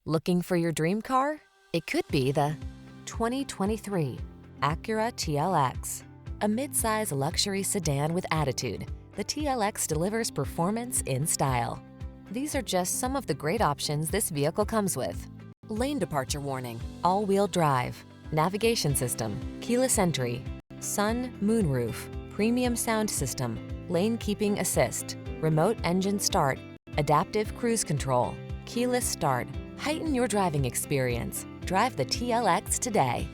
Looking for your dream car? It could be the 2023 Acura TLX. A midsize luxury sedan with attitude, the TLX delivers performance in style. These are just some of the great options this vehicle comes with: lane departure warning, all-wheel drive, navigation system, keyless entry, sun, moonroof, premium sound system, lane keeping assist, remote engine start, adaptive cruise control, keyless start. Heighten your driving experience. Drive the TLX today.